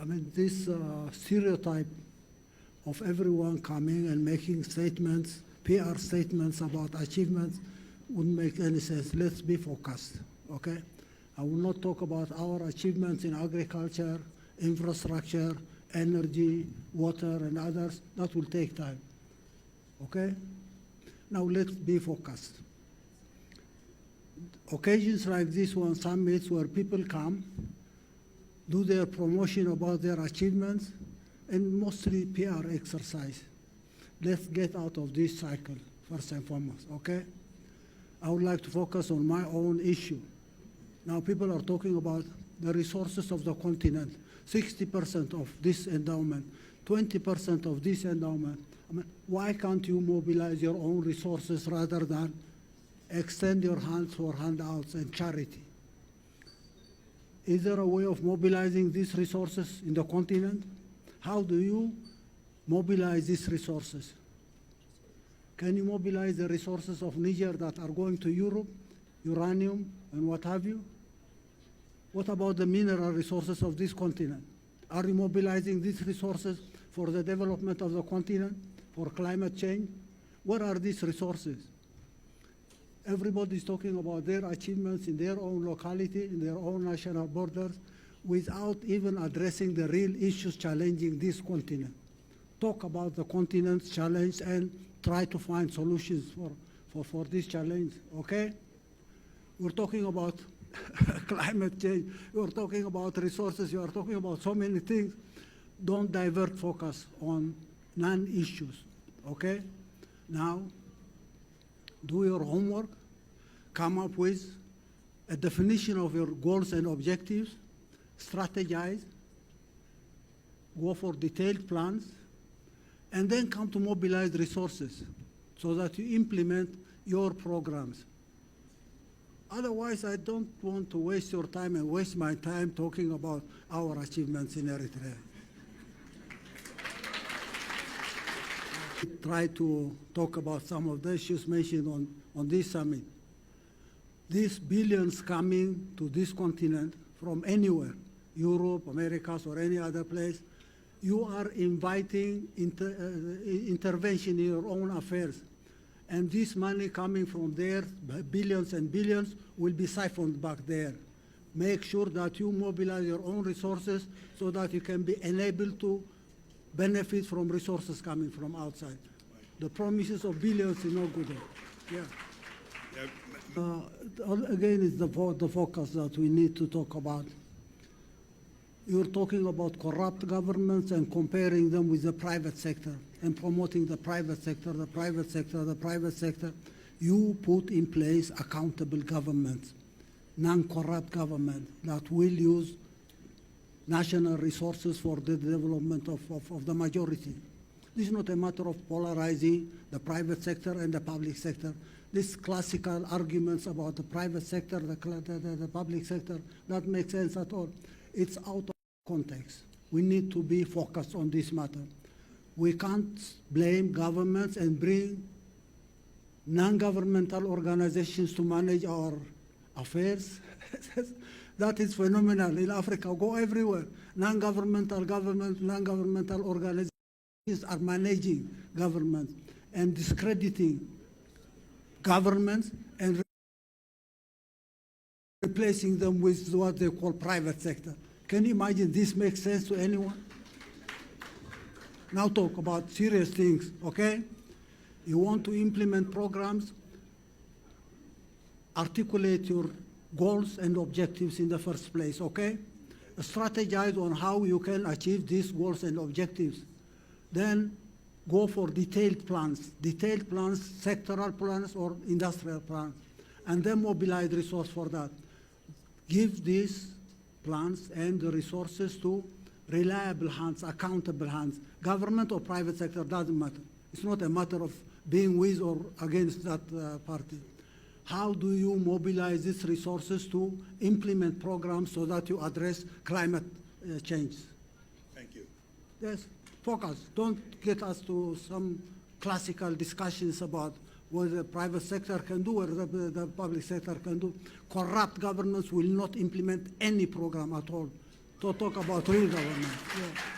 mean, this stereotype of everyone coming and making statements, PR statements about achievements wouldn't make any sense. Let's be focused, okay? I will not talk about our achievements in agriculture, infrastructure, energy, water, and others. That will take time, okay? Now let's be focused. Occasions like this one, summits where people come, do their promotion about their achievements, and mostly PR exercise. Let's get out of this cycle, first and foremost, okay? I would like to focus on my own issue. Now people are talking about the resources of the continent, 60% of this endowment, 20% of this endowment. I mean, why can't you mobilize your own resources rather than extend your hands for handouts and charity? Is there a way of mobilizing these resources in the continent? How do you mobilize these resources? Can you mobilize the resources of Niger that are going to Europe, uranium and what have you? What about the mineral resources of this continent? Are you mobilizing these resources for the development of the continent, for climate change? What are these resources? Everybody is talking about their achievements in their own locality, in their own national borders, without even addressing the real issues challenging this continent. Talk about the continent's challenge and try to find solutions for this challenge, okay? We're talking about climate change, you're talking about resources, you are talking about so many things. Don't divert focus on non-issues, okay? Now, do your homework, come up with a definition of your goals and objectives, strategize, go for detailed plans, and then come to mobilize resources so that you implement your programs. Otherwise, I don't want to waste your time and waste my time talking about our achievements in Eritrea. Try to talk about some of the issues mentioned on this summit. These billions coming to this continent from anywhere, Europe, Americas, or any other place, you are inviting intervention in your own affairs. And this money coming from there, billions and billions, will be siphoned back there. Make sure that you mobilize your own resources so that you can be enabled to benefit from resources coming from outside. The promises of billions is no good. Yeah. Again, it's the focus that we need to talk about. You're talking about corrupt governments and comparing them with the private sector and promoting the private sector, the private sector, the private sector. You put in place accountable governments, non-corrupt government that will use national resources for the development of the majority. This is not a matter of polarizing the private sector and the public sector. These classical arguments about the private sector, the public sector, that makes sense at all. It's out of context. We need to be focused on this matter. We can't blame governments and bring non-governmental organizations to manage our affairs. That is phenomenal. In Africa, go everywhere. Non-governmental government, non-governmental organizations are managing governments and discrediting governments and replacing them with what they call private sector. Can you imagine this makes sense to anyone? Now talk about serious things, okay? You want to implement programs, articulate your goals and objectives in the first place, okay? Strategize on how you can achieve these goals and objectives. Then go for detailed plans, sectoral plans or industrial plans, and then mobilize resources for that. Give these plans and the resources to reliable hands, accountable hands. Government or private sector, doesn't matter. It's not a matter of being with or against that party. How do you mobilize these resources to implement programs so that you address climate change? Thank you. Yes, focus. Don't get us to some classical discussions about what the private sector can do or the public sector can do. Corrupt governments will not implement any program at all. to talk about real government. Yeah.